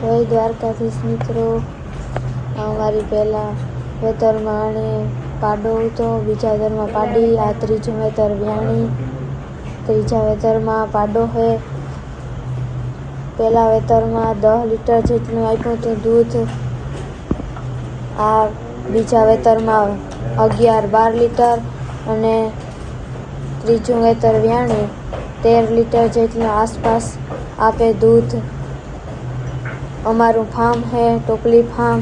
જય દ્વારકાધીશ મિત્રો। અમારી પહેલાં વેતરમાં આણે પાડો હતો, બીજા વેતરમાં પાડી, આ ત્રીજું વેતર વ્યાણી, ત્રીજા વેતરમાં પાડો છે। પહેલા વેતરમાં 10 લીટર જેટલું આપ્યું હતું દૂધ, આ બીજા વેતરમાં 11-12 લીટર અને ત્રીજું વેતર વ્યાણી 13 લીટર જેટલું આસપાસ આપે દૂધ। અમારું ફાર્મ है टोपली फार्म।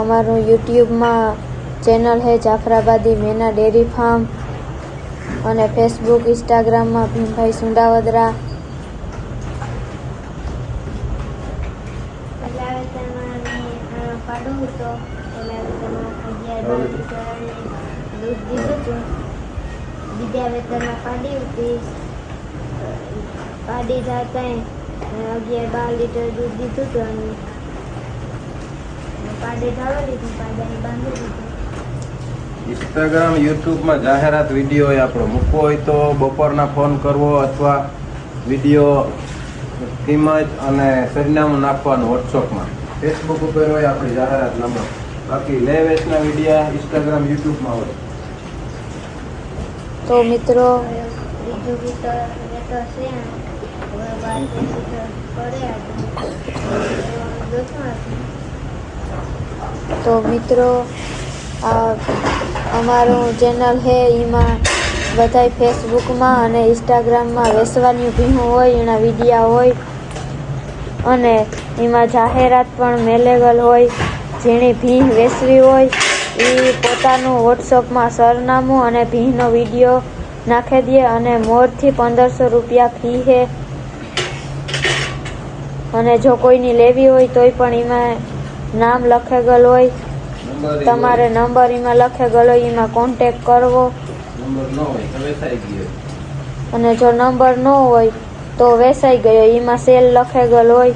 અમારું યુટ્યુબમાં ચેનલ है જાફરાબાદી મેના ડેરી ફાર્મ અને ફેસબુક ઇન્સ્ટાગ્રામમાં ભીમભાઈ સુંડાવદરા। પહેલા વેતરમાં પાડો હતો, પહેલા વેતરમાં 11-12 લીટર દૂધ દીધું હતું। બીજા વેતરમાં પાડી હતી, પાડી જતા 11-12 લીટર દૂધ દીધું હતું અને પાડે ધાવા લીધું, પાડાને બાંધી દીધું। ઇન્સ્ટાગ્રામ યુટ્યુબમાં જાહેરાત વિડીયો આપણો મૂકવો હોય તો બપોરના ફોન કરવો અથવા વિડીયો કિંમત અને સરનામું નાખવાનું વોટ્સઅપમાં। ફેસબુક ઉપર હોય આપણી જાહેરાત નંબર, બાકી લે વેચના વિડીયા ઇન્સ્ટાગ્રામ યુટ્યુબમાં હોય। તો મિત્રો બીજું વેતર છે, હવે 12 લીટર પડે તો મિત્રો આ અમારું ચેનલ છે, એમાં બધાય ફેસબુકમાં અને ઇન્સ્ટાગ્રામમાં વેચવાની ભીહું હોય, એના વિડીયા હોય અને એમાં જાહેરાત પણ મેલેગલ હોય। જેણે ભીહ વેચવી હોય એ પોતાનું વોટ્સઅપમાં સરનામું અને ભીહનો વિડીયો નાખી દે અને મોરથી 1500 રૂપિયા ફી છે। અને જો કોઈની લેવી હોય તોય પણ એમાં નામ લખેગલ હોય, તમારે નંબર એમાં લખેગલ હોય, એમાં કોન્ટેક કરવો। અને જો નંબર ન હોય તો વેચાઈ ગયો, એમાં સેલ લખેગલ હોય।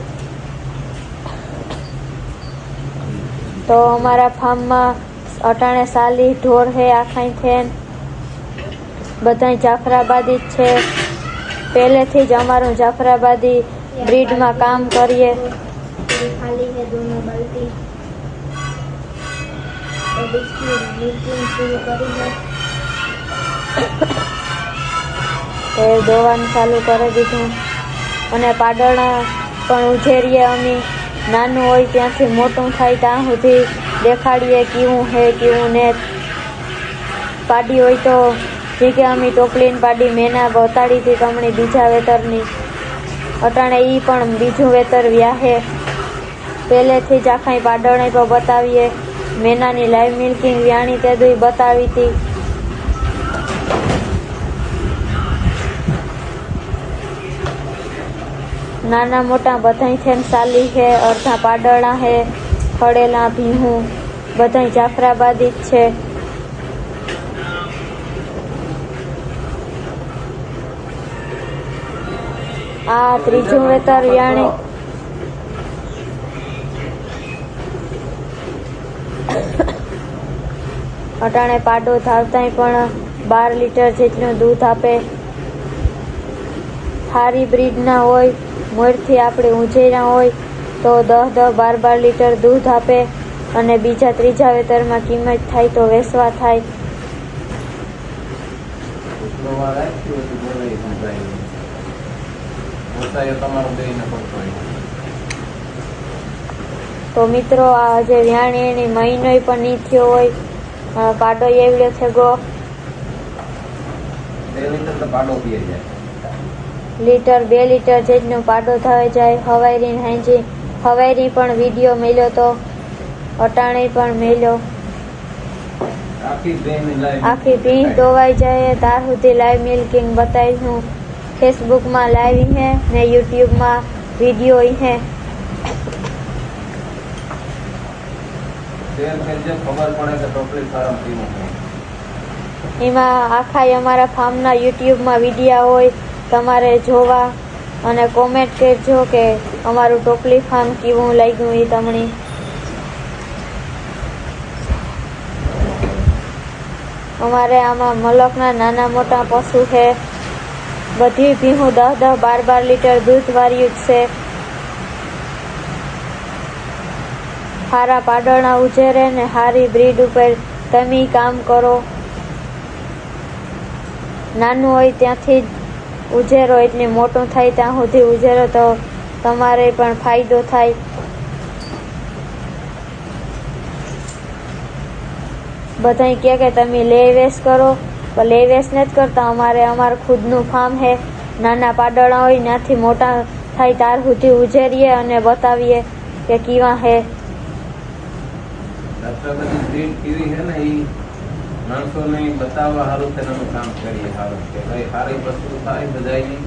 તો અમારા ફાર્મમાં અટાણે સાલી ઢોર છે, આખાઈ થેન બધાય જાફરાબાદી જ છે। પહેલેથી જ અમારું જાફરાબાદી બ્રીડમાં કામ કરીએ। खाली है दोनों बाल्टी अब इसकी मिल्किंग शुरू करी है। તો એ દોવાનું ચાલુ કરી દીધું અને પાડણા પણ ઉછેરીએ અમે। નાનું હોય ત્યાંથી મોટું થાય ત્યાં સુધી દેખાડીએ કેવું છે કેવું ને। પાડી હોય તો જે કે અમે ટોપલીને પાડી મેના બતાડી હતી તમને બીજા વેતરની, અટાણે એ પણ બીજું વેતર વ્યાહે। પહેલેથી જ આખાઈ પાડણે પણ બતાવીએ, મેનાની લાઈવ મિલ્કિંગ વ્યાણી તે દુઈ બતાવી હતી। નાના મોટા બધાય થેન સાલી છે, અડધા પાડણા છે, ખડેલા ભીહું બધાય જાફરાબાદી જ છે। આ ત્રીજું વેતર વ્યાણી અટાણે પાડો ધાવતાય પણ 12 લીટર જેટલું દૂધ આપે। સારી બ્રીડના હોય, મોરથી આપણે ઊંચેરા હોય તો 10-12 લીટર દૂધ આપે અને બીજા ત્રીજા વેતરમાં કિંમત થાય તો વેચવા થાય। તો મિત્રો આ જે વ્યાણી એની મહિનો પણ નહીં થયો હોય, પાડો એવડો થેગો લીટર 2 લીટર જેટલો પાડો થઈ જાય। હવારી હાંજી હવારી પણ વિડીયો મેલ્યો તો અટાણે પણ મેલ્યો। આખી ભીંસ દોવાઈ જાય ત્યાર સુધી લાઈવ મિલ્કિંગ બતાવીશું। ફેસબુકમાં લાઈવ હે ને યુટ્યુબમાં વિડીયો હે। એમાં આખા અમારા ફાર્મના યુટ્યુબમાં વિડીયા હોય, તમારે જોવા અને કોમેન્ટ કરજો કે અમારું ટોપલી ફાર્મ કેવું લાગ્યું એ તમને। અમારે આમાં મલકના નાના મોટા પશુ છે, બધી ભીહું 10-12 લીટર દૂધ વાળ્યું જ છે। સારા પાડણા ઉછેરે ને સારી બ્રીડ ઉપર તમે કામ કરો. નાનું હોય ત્યાંથી જ ઉછેરો એટલે મોટું થાય ત્યાં સુધી ઉછેરો તો તમારે પણ ફાયદો થાય. બધાય કહે કે તમે લે વેચ કરો, પણ લે વેચ નથી કરતા. અમારું ખુદનું ફાર્મ છે. નાના પાડણા હોય ત્યાંથી મોટા થાય ત્યાર સુધી ઉછેરીએ અને બતાવીએ કે કેવા છે. રાષ્ટ્રપતિ બ્રીડ કેવી છે ને એ માણસોને બતાવવા સારું તેનું કામ કરીએ. સારું કે ભાઈ સારી વસ્તુ થાય બધાની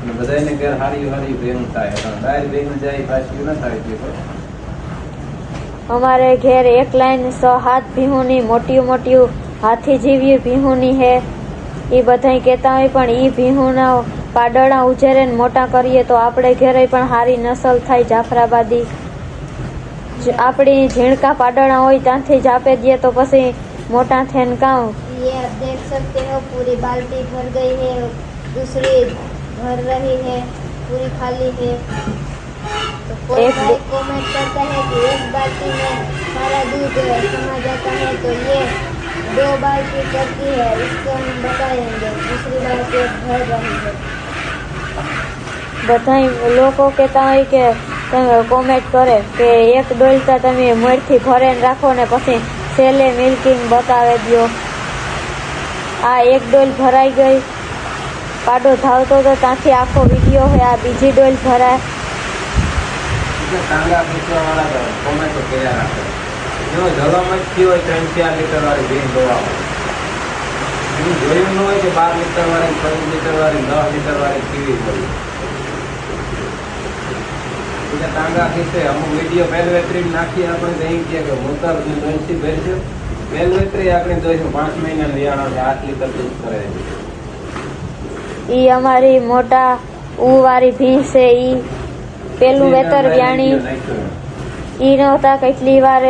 અને બધાને ઘેર સારી ભેગું થાય. બહાર ભેગું જાય પાછી ન થાય તે પણ. અમારે ઘેર એક લાઈન 6-7 ભીહુની મોટી હાથી જેવી ભીહુની છે. એ બધા કહેતા હોય પણ એ ભીહુના પાડણા ઉછેરે ને મોટા કરીએ તો આપણે ઘેરે પણ સારી નસલ થાય જાફરાબાદી. આપણી ઝીણકા પાડણા હોય ત્યાંથી જ આપી દઈએ તો પછી मोटा थैन का ये आप देख सकते हो पूरी बाल्टी भर गई है, दूसरी भर रही है, पूरी खाली है। तो कोई भाई कमेंट करता है कि एक बाल्टी में सारा दूध समा जाता है, तो ये 2 बाल्टी करती है, इसको हम बताएंगे। दूसरी बाल्टी भर रही है। बधाई लोगों कहता है कि તમે કોમેન્ટ કરે કે એક ડોલતા તમે મોરથી ભરેને રાખો ને પછી સેલે મિલ્કિંગ બતાવે દો। આ એક ડોલ ભરાઈ ગઈ, પાડો ધાવતો તો ત્યાંથી આખો વિડીયો હે। આ બીજી ડોલ ભરાય ટાંગા પીસવા વાળા કોમેન્ટો કર્યા રાખે, જો જવામાં જ થયો હોય 3-4 લીટર વાળી ભેંસ દોવા એનું જોયું ન હોય કે 12 લીટર વાળી, 15 લીટર વાળી, 10 લીટર વાળી કેવી પડી ટાંગા ખીસે। અમુક વિડીયો વેલવેટરી નાખી આપણે કહી કે મોટર દોઈથી ભેરશે વેલવેટરી આપણે દોઈશું 5 મહિના વિયાણા 8 લીટર દૂધ કરે। ઈ અમારી મોટા ઉવારી ભીંસ છે, ઈ પેલું વેતર વ્યાણી ઈ નહોતા કેટલી વાર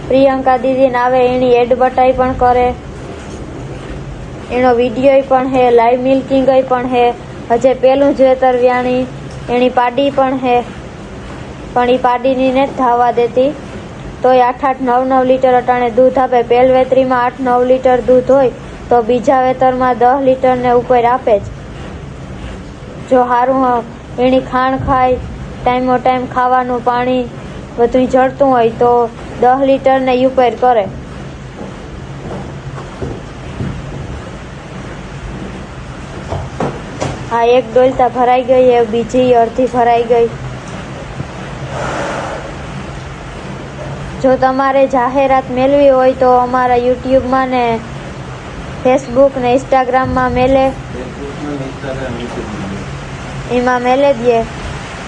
પ્રિયંકા દીદી આવે એની એડવર્ટાઈ પણ કરે, એનો વિડીયો પણ હે, લાઈવ મિલ્કિંગ પણ હે। હજે પેલું જ વેતર વ્યાણી એની પાડી પણ હે, પણ એ પાડીની ને ધાવા દેતી તોય 8-9 લીટર અટાણે દૂધ આપે। પહેલ વેતરીમાં 8-9 લીટર દૂધ હોય તો બીજા વેતરમાં 10 લીટર ને ઉપર આપે જ। જો સારું એની ખાણ ખાય, ટાઈમો ટાઈમ ખાવાનું પાણી બધું જળતું હોય તો 10 લીટર ને ઉપર કરે। આ એક ડોલતા ભરાઈ ગઈ, બીજી અડધી ભરાઈ ગઈ। જો તમારે જાહેરાત મેળવી હોય તો અમારા યુટ્યુબમાં ને ફેસબુક ને ઇન્સ્ટાગ્રામમાં મેલે, એમાં મેલે દઈએ।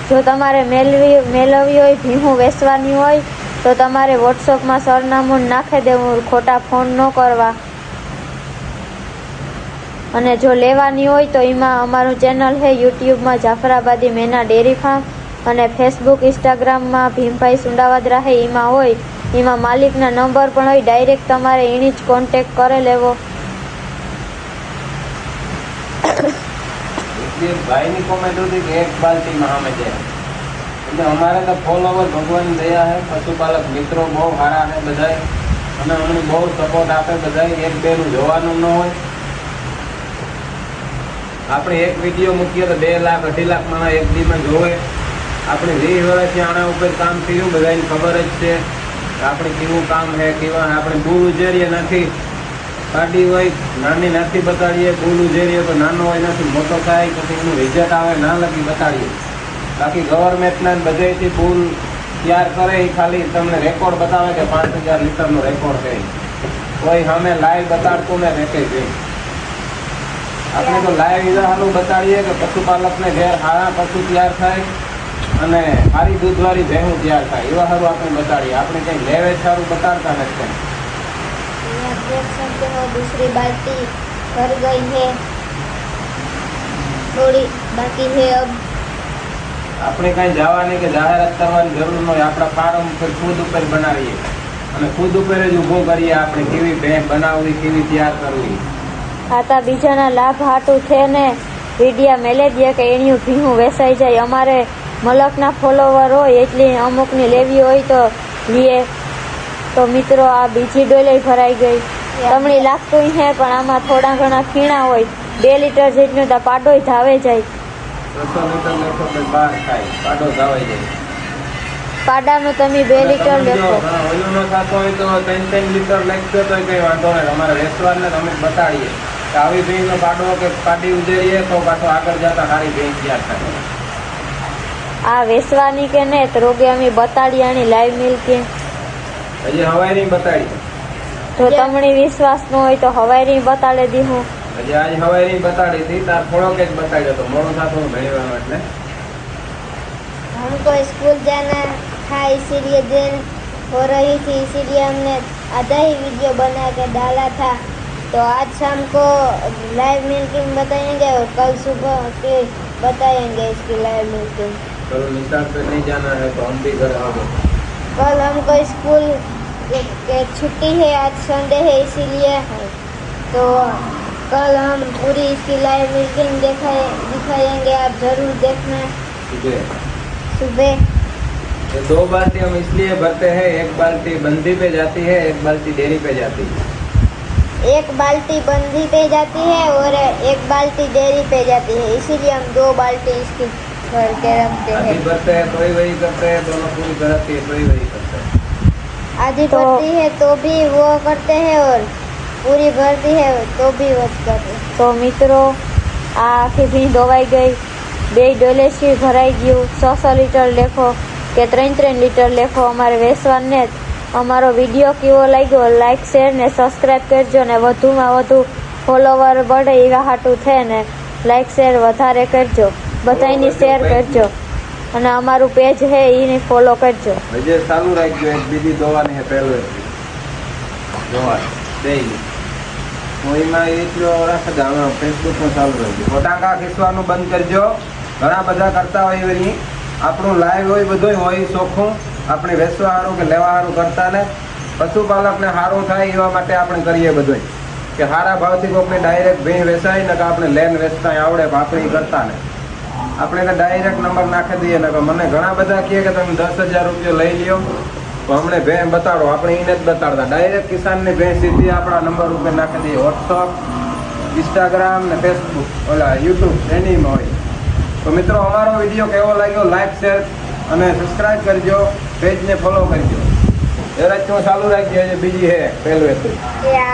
જો તમારે મેળવવી હોય, ભીહું વેચવાની હોય તો તમારે વોટ્સઅપમાં સરનામું નાખી દેવું, ખોટા ફોન ન કરવા। અને જો લેવાની હોય તો એમાં અમારું ચેનલ છે યુટ્યુબમાં જાફરાબાદી મેના ડેરી ફાર્મ અને ફેસબુક ઇન્સ્ટાગ્રામમાં ભીમભાઈ સુંડાવાદરા છે, એમાં હોય એમાં માલિકના નંબર પણ હોય, ડાયરેક્ટ તમારે એની જ કોન્ટેક્ટ કરી લેવો। ભાઈની કોમેન્ટ હતી કે એક બાલ્ટીમાં સામે જાય, એટલે અમારે તો ફોલોવર ભગવાન દયા છે, પશુપાલક મિત્રો બહુ સારા છે બધાય, અને અમને બહુ સપોર્ટ આપે બધાય। એક બેનું જોવાનું ન હોય, આપણે એક વિડીયો મૂકીએ તો 2 લાખ 2.5 લાખ માણસ એક દીમાં જોવે। આપણે 20 વર્ષથી આના ઉપર કામ કર્યું, બધાને ખબર જ છે આપણે કેવું કામ છે, કેવા આપણે બૂલ ઉજેરીએ નથી, પાડી હોય નાની નથી બતાડીએ, બૂલ ઉજેરીએ તો નાનો હોય નથી મોટો થાય, પછી એનું રિઝલ્ટ આવે ના લગી બતાડીએ। બાકી ગવર્મેન્ટના બધેથી બૂલ તૈયાર કરે એ ખાલી તમને રેકોર્ડ બતાવે કે 5000 લીટરનો રેકોર્ડ છે, કોઈ સામે લાઈવ બતાડતું ને રેકે છે। આપણે તો લાઈવ સારું બતાડીએ કે પશુપાલકને ઘેર સારા પશુ તૈયાર થાય અને સારી દૂધવાળી ભેંસું તૈયાર થાય એવા સારું આપણે બતાડીએ, આપણે કંઈ લેવે સારું બતાડતા નથી। आप देख सकते हो दूसरी बाल्टी भर गई है, थोड़ी बाकी है। अब આપણે કાંઈ જવાની કે જાહેરાત કરવાની જરૂર ન હોય, આપણા ફાર્મ પર ખુદ ઉપર બનાવીએ અને ખુદ ઉપર જ ઊભું કરીએ આપણે કેવી ભેંસ બનાવવી, કેવી તૈયાર કરવી। આતા બીજાના લાભ હાટું છે ને વિડીયા મેલે દે કે એની ભીહું વેચાઈ જાય। અમારે મલકના ફોલોવર હોય એટલે અમુકની લેવી હોય તો લીએ તો મિત્રો આ બીજી ડોલે ભરાઈ ગઈ. તમને લાગતું હે પણ આમાં થોડા ઘણા ખીણા હોય. 2 લીટર જેટલું તો પાડોય ધાવે જાય. 200 લીટર લેખો તો બહાર થાય, પાડો ધાવાઈ જાય. પાડાનું તમે 2 લીટર લેખો. ઓલું ન થતો હોય તો 3 લીટર લેખશો તો કઈ વાંધો નહીં. અમારે વેચવાને અમે બતાડીએ કે આવી ભેંસનો પાડો કે પાડી ઉજેરીએ તો પાછો આગળ જતા સારી ભેંસ તૈયાર થાય. આ વેચવાની કે ને તો રોગે અમે બતાડી આની લાઈવ મિલ્કિંગ. હજી હવાઈ નહીં બતાડી. જો તમને વિશ્વાસ ન હોય તો હવારી બતાડી દીધું. હજી આજ હવાઈ નહીં બતાડી હતી, તાર થોડોક જ બતાડ્યો તો મોડું થતું ભણવાનું એટલે. हमको स्कूल जाना था इसीलिए देर हो रही थी, इसीलिए हमने आधा ही वीडियो बना के डाला था. तो आज शाम को लाइव मिल्किंग बताएंगे और कल सुबह के बताएंगे इसकी लाइव मिल्किंग. कल निशान पे नहीं जाना है तो हम भी घर आओगे. कल हमको स्कूल के छुट्टी है, आज संडे है इसीलिए. तो कल हम पूरी इसकी लाइव मिल्किंग दिखाएंगे, आप जरूर देखना सुबह. ये 2 बाल्टी हम इसलिए भरते हैं, एक बाल्टी बंदी पे जाती है, एक बाल्टी डेयरी पे जाती है. एक बाल्टी बंदी पे जाती है और एक बाल्टी डेयरी पे जाती है, इसीलिए हम 2 बाल्टी इसकी भर के रखते आधी हैं. भरते हैं तो ही वही करते हैं, दोनों पूरी भरती है तो ही वही करते हैं. आधी तो- भरती है तो भी वो करते हैं और पूरी भरती है तो भी वो करते हैं. તો મિત્રો આ આખી ભીં ધોવાઈ ગઈ. 2 ડોલેથી ભરાઈ ગયું. 600 લીટર લેખો કે 3 લીટર લેખો અમારે વેચવાને જ. અમારો વિડીયો કેવો લાગ્યો લાઈક શેર ને સબસ્ક્રાઈબ કરજો ને વધુમાં વધુ ફોલોવર बढ़े એવા હાટું થાય ને લાઈક શેર વધારે કરજો. બધાયને શેર કરજો અને અમારું પેજ હે એને ફોલો કરજો. હજી ચાલુ રાખજો. એક બીજી દોવાની છે પહેલું દોવા ડેઈલી હું એમાં એટલો રાખે આમાં ફેસબુકમાં ચાલુ રાખજો. ફટાકા ખીસવાનું બંધ કરજો. ઘણા બધા કરતા હોય એવી આપણું લાઈવ હોય બધું હોય ચોખ્ખું. આપણે વેચવા સારું કે લેવા સારું કરતા ને પશુપાલકને સારું થાય એવા માટે આપણે કરીએ બધું કે સારા ભાવથી કોઈને ડાયરેક્ટ ભેં વેચાય ને કે આપણે લેન વેચતા આવડે આપણે ઈ કરતા ને આપણે એને ડાયરેક્ટ નંબર નાખી દઈએ ને મને ઘણા બધા કહે કે તમે 10,000 રૂપિયા લઈ લ્યો તો અમને ભેં બતાડો. આપણે એને જ બતાડતા ડાયરેક્ટ કિસાનની ભેં સીધી આપણા નંબર ઉપર નાખી દઈએ. વોટ્સઅપ, ઇન્સ્ટાગ્રામ ને ફેસબુક ઓલા યુટ્યુબ એનીમાં હોય. તો મિત્રો અમારો વિડીયો કેવો લાગ્યો લાઈક શેર અને સબસ્ક્રાઈબ કરજો, પેજને ફોલો કરજો. એ રાત ચાલુ રાખજો. બીજી હે પહેલું હતું या